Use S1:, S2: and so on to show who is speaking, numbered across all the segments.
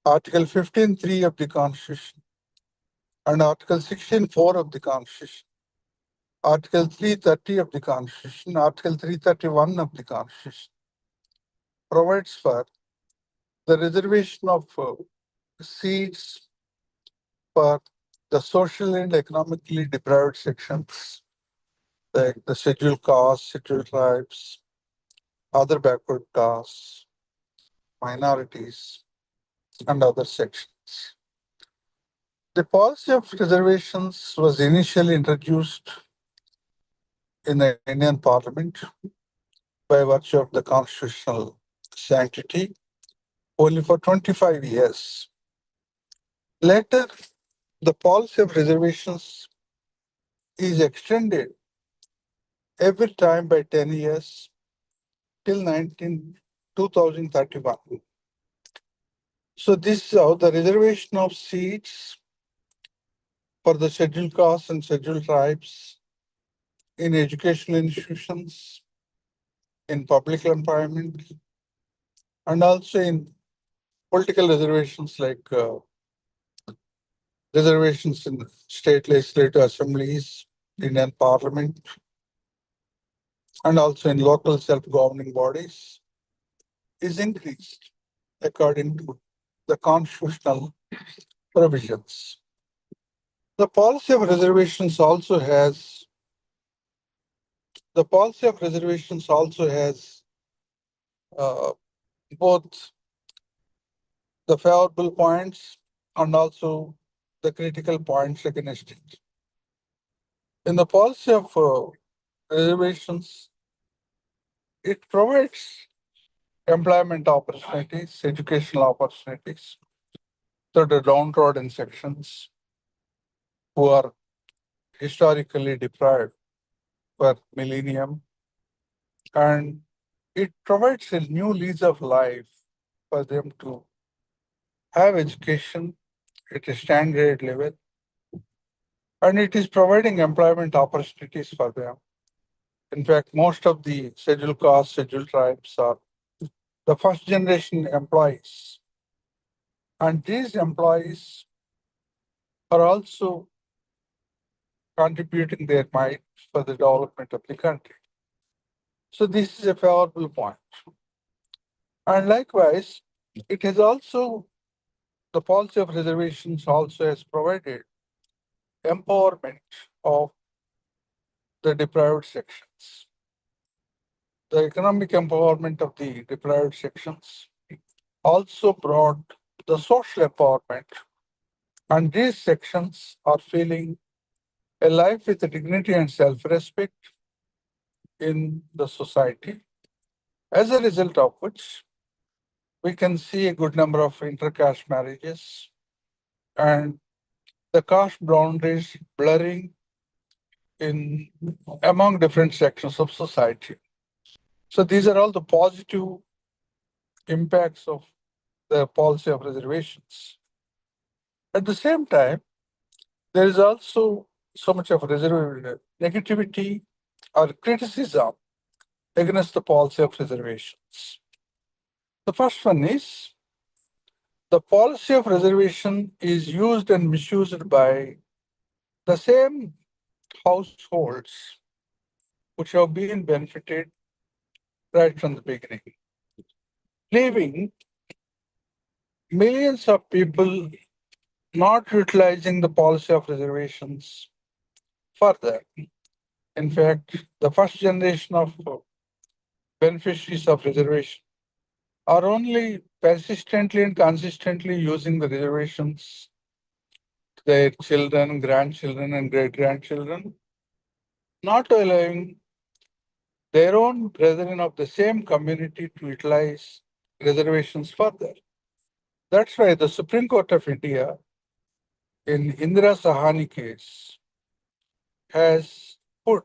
S1: Article 15(3) of the Constitution and Article 16(4) of the Constitution, Article 330 of the Constitution, Article 331 of the Constitution provides for the reservation of seats for the socially and economically deprived sections, like the scheduled castes, scheduled tribes, other backward castes, minorities, and other sections. The policy of reservations was initially introduced in the Indian Parliament by virtue of the constitutional sanctity only for 25 years. Later, the policy of reservations is extended every time by 10 years till 2031. So this is how the reservation of seats for the scheduled castes and scheduled tribes in educational institutions, in public employment, and also in political reservations like reservations in state legislative assemblies, Indian Parliament, and also in local self-governing bodies is increased according to the constitutional provisions. The policy of reservations also has uh, both the favorable points and also the critical points against it. In the policy of reservations, it provides employment opportunities, educational opportunities to the downtrodden sections who are historically deprived for millennium, and it provides a new lease of life for them to have education at a standard level, and it is providing employment opportunities for them. In fact, most of the scheduled castes, scheduled tribes are the first generation employees, and these employees are also contributing their might for the development of the country. So this is a favorable point. And likewise, it has also, the policy of reservations also has provided empowerment of the deprived sections. The economic empowerment of the deprived sections also brought the social empowerment, and these sections are feeling a life with dignity and self-respect in the society, as a result of which we can see a good number of inter-caste marriages and the caste boundaries blurring in among different sections of society. So these are all the positive impacts of the policy of reservations. At the same time, there is also so much of negativity or criticism against the policy of reservations. The first one is the policy of reservation is used and misused by the same households which have been benefited right from the beginning, leaving millions of people not utilizing the policy of reservations further. In fact, the first generation of beneficiaries of reservation are only persistently and consistently using the reservations to their children, grandchildren, and great-grandchildren, not allowing their own brethren of the same community to utilize reservations further. That's why the Supreme Court of India, in Indira Sahani case, has put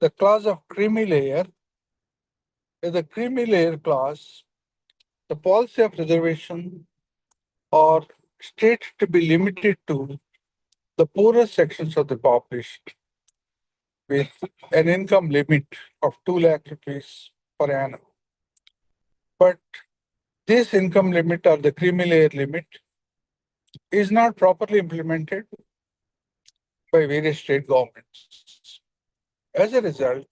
S1: the clause of creamy layer as a creamy layer clause. The policy of reservation are stated to be limited to the poorest sections of the population with an income limit of 2 lakh rupees per annum. But this income limit or the creamy layer limit is not properly implemented by various state governments. As a result,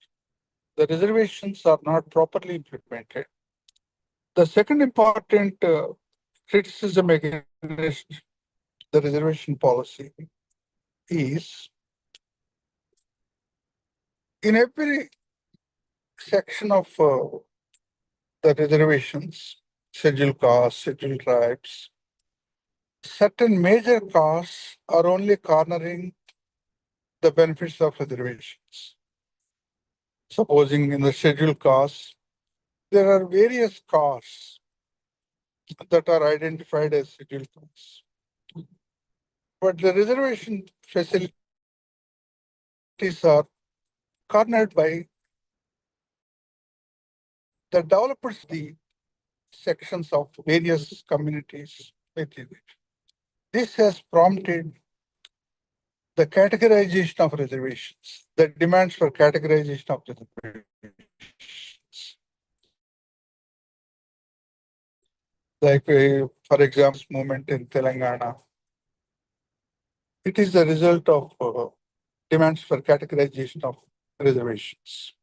S1: the reservations are not properly implemented. The second important criticism against the reservation policy is in every section of the reservations, scheduled castes, scheduled tribes, certain major castes are only cornering the benefits of reservations. Supposing in the scheduled castes, there are various castes that are identified as scheduled castes. But the reservation facilities are cornered by the developers, the sections of various communities within it. This has prompted the categorization of reservations, the demands for categorization of reservations. Like, for example, movement in Telangana, it is the result of demands for categorization of reservations.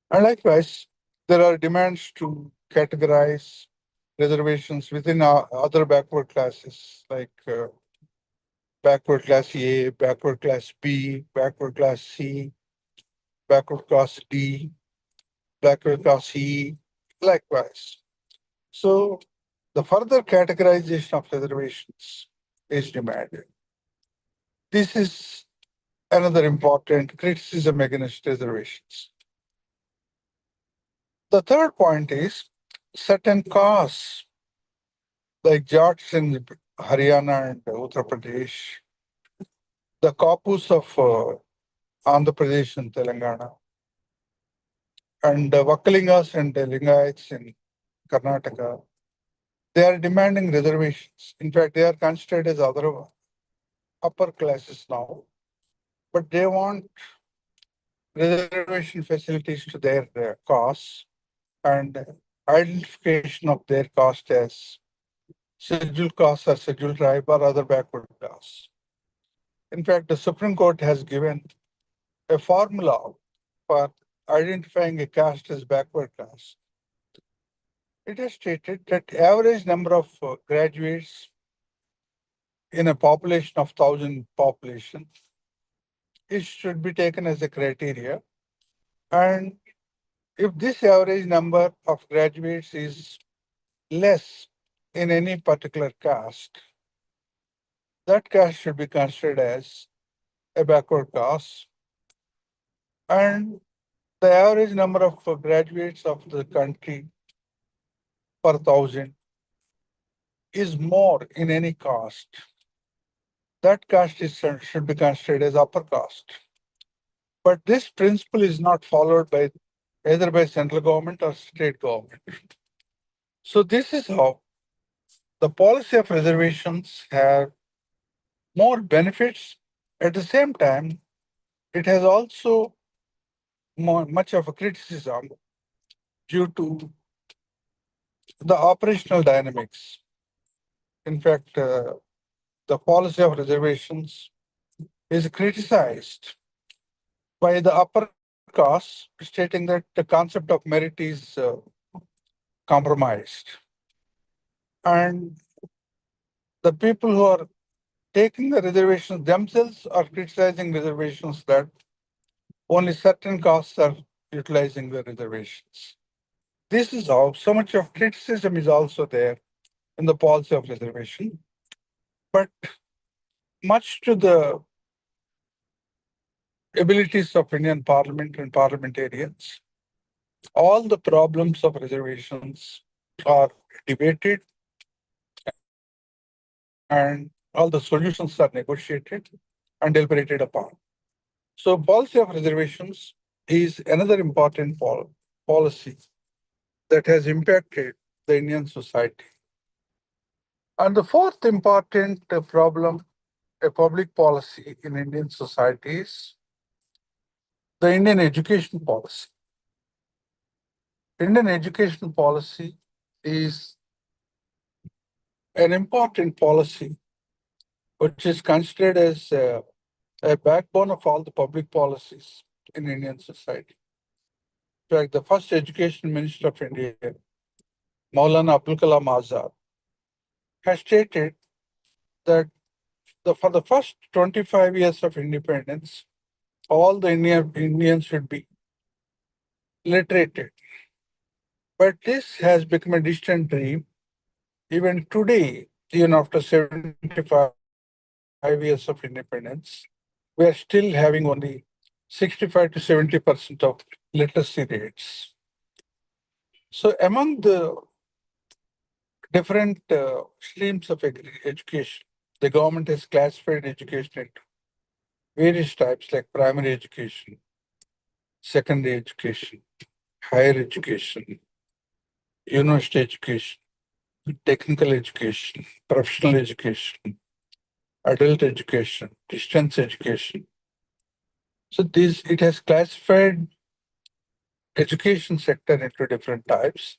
S1: And likewise, there are demands to categorize reservations within other backward classes like backward class A, backward class B, backward class C, backward class D, backward class E, likewise. So the further categorization of reservations is demanded. This is another important criticism against reservations. The third point is certain castes like Jats in Haryana and Uttar Pradesh, the Kapus of Andhra Pradesh and Telangana, and Vakalingas and Lingaites in Karnataka, they are demanding reservations. In fact, they are considered as other upper classes now, but they want reservation facilities to their castes and identification of their caste as scheduled caste or scheduled tribe or other backward castes. In fact, the Supreme Court has given a formula for identifying a caste as backward caste. It has stated that average number of graduates in a population of 1,000 population, it should be taken as a criteria. And if this average number of graduates is less in any particular caste, that caste should be considered as a backward caste. And the average number of graduates of the country per thousand is more in any caste. That caste should be considered as upper caste. But this principle is not followed by either by central government or state government. So this is how the policy of reservations have more benefits. At the same time, it has also much of a criticism due to the operational dynamics. In fact, the policy of reservations is criticized by the upper caste, stating that the concept of merit is compromised. And the people who are taking the reservations themselves are criticizing reservations that only certain castes are utilizing the reservations. This is how so much of criticism is also there in the policy of reservation. But much to the abilities of Indian Parliament and parliamentarians, all the problems of reservations are debated and all the solutions are negotiated and deliberated upon. So policy of reservations is another important policy that has impacted the Indian society. And the fourth important problem, a public policy in Indian society is the Indian education policy. Indian education policy is an important policy which is considered as a backbone of all the public policies in Indian society. In fact, the first education minister of India, Maulana Abdul Kalam Azad, has stated that for the first 25 years of independence, all the Indians should be literated. But this has become a distant dream. Even today, even after 75 years of independence, we are still having only 65 to 70% of literacy rates. So among the different streams of education, the government has classified education into various types like primary education, secondary education, higher education, university education, technical education, professional education, adult education, distance education. So it has classified education sector into different types,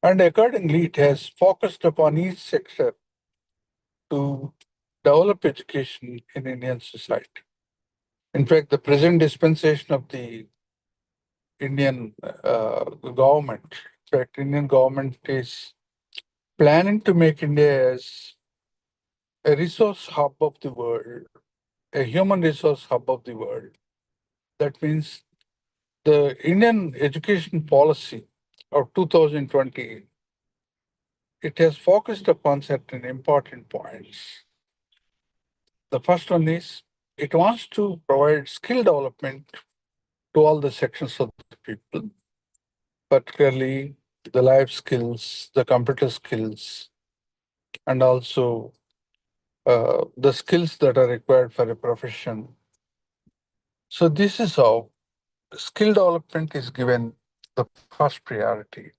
S1: and accordingly it has focused upon each sector to develop education in Indian society. In fact, the present dispensation of the Indian government, in fact, Indian government is planning to make India as a resource hub of the world, a human resource hub of the world. That means the Indian education policy of 2020, it has focused upon certain important points. The first one is it wants to provide skill development to all the sections of the people, particularly the life skills, the computer skills, and also the skills that are required for a profession. So this is how skill development is given the first priority.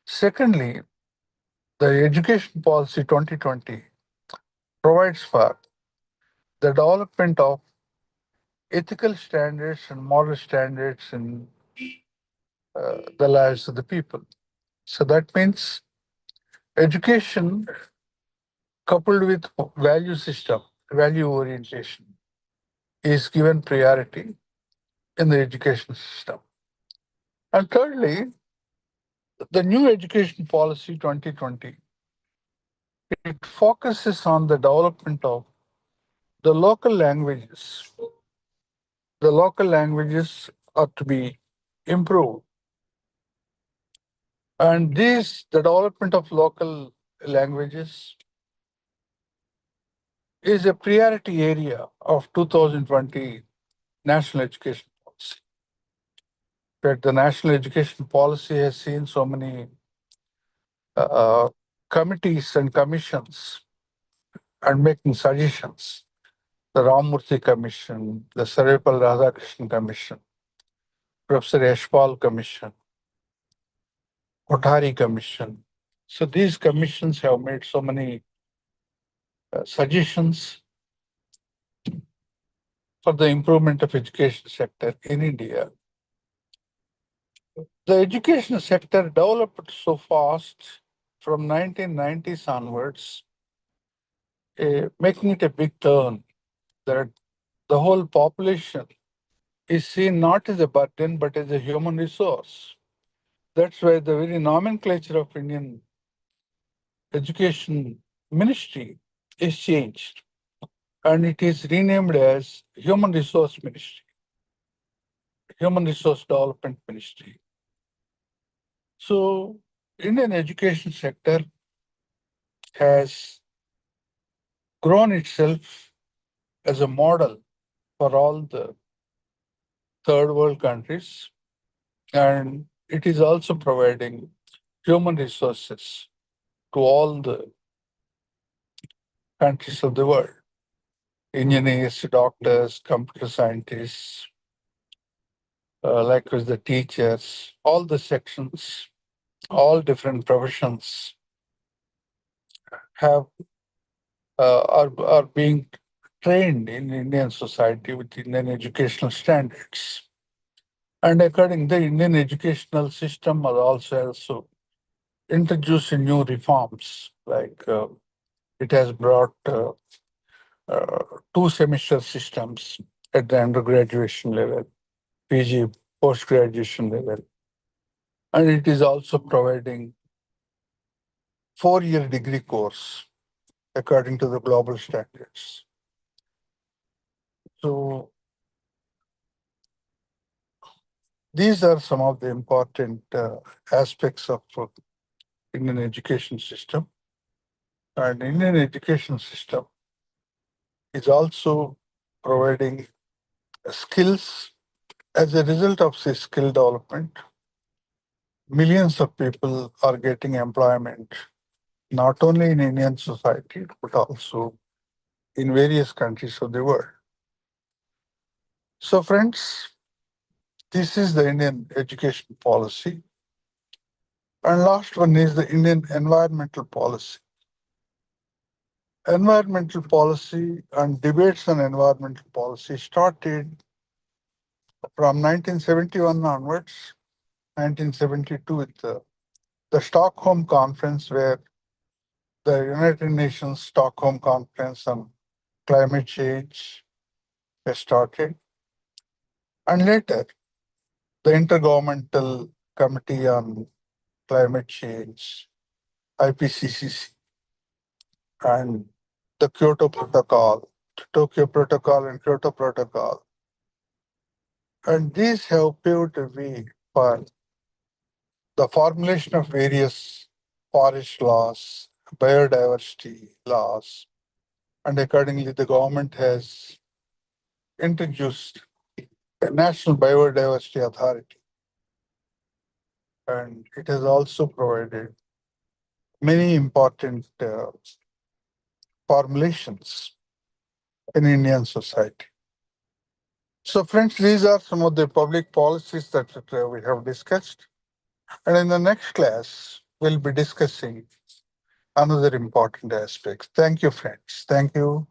S1: Secondly, the Education Policy 2020 provides for the development of ethical standards and moral standards in the lives of the people. So that means education coupled with value system, value orientation is given priority in the education system. And thirdly, the new Education Policy 2020, it focuses on the development of the local languages. The local languages are to be improved. And the development of local languages is a priority area of 2020 National Education Policy. In fact, the National Education Policy has seen so many uh, committees and commissions and making suggestions. The Ramurthy Commission, the Sarvepalli Radhakrishnan Commission, Professor Yashpal Commission, Kothari Commission. So these commissions have made so many suggestions for the improvement of education sector in India. The education sector developed so fast from 1990s onwards, making it a big turn that the whole population is seen not as a burden but as a human resource. That's why the very nomenclature of Indian education ministry is changed and it is renamed as Human Resource Ministry, Human Resource Development Ministry. So Indian education sector has grown itself as a model for all the third world countries, and it is also providing human resources to all the countries of the world. Engineers, doctors, computer scientists, likewise the teachers, all the sections, all different professions have are being trained in Indian society with Indian educational standards. And according the Indian educational system are also introduced new reforms, like it has brought uh, two semester systems at the undergraduation level, PG, post graduation level. And it is also providing 4-year degree course according to the global standards. So these are some of the important aspects of Indian education system. And Indian education system is also providing skills. As a result of this skill development, millions of people are getting employment, not only in Indian society, but also in various countries of the world. So friends, this is the Indian education policy. And last one is the Indian environmental policy. Environmental policy and debates on environmental policy started from 1971 onwards, 1972 with the Stockholm Conference, where the United Nations Stockholm Conference on climate change has started. And later, the Intergovernmental Committee on Climate Change, IPCC, and the Kyoto Protocol, Tokyo Protocol and Kyoto Protocol. And these have paved the way for the formulation of various forest laws, biodiversity laws, and accordingly, the government has introduced a National Biodiversity Authority, and it has also provided many important formulations in Indian society. So, friends, these are some of the public policies that we have discussed. And in the next class, we'll be discussing another important aspect. Thank you, friends. Thank you.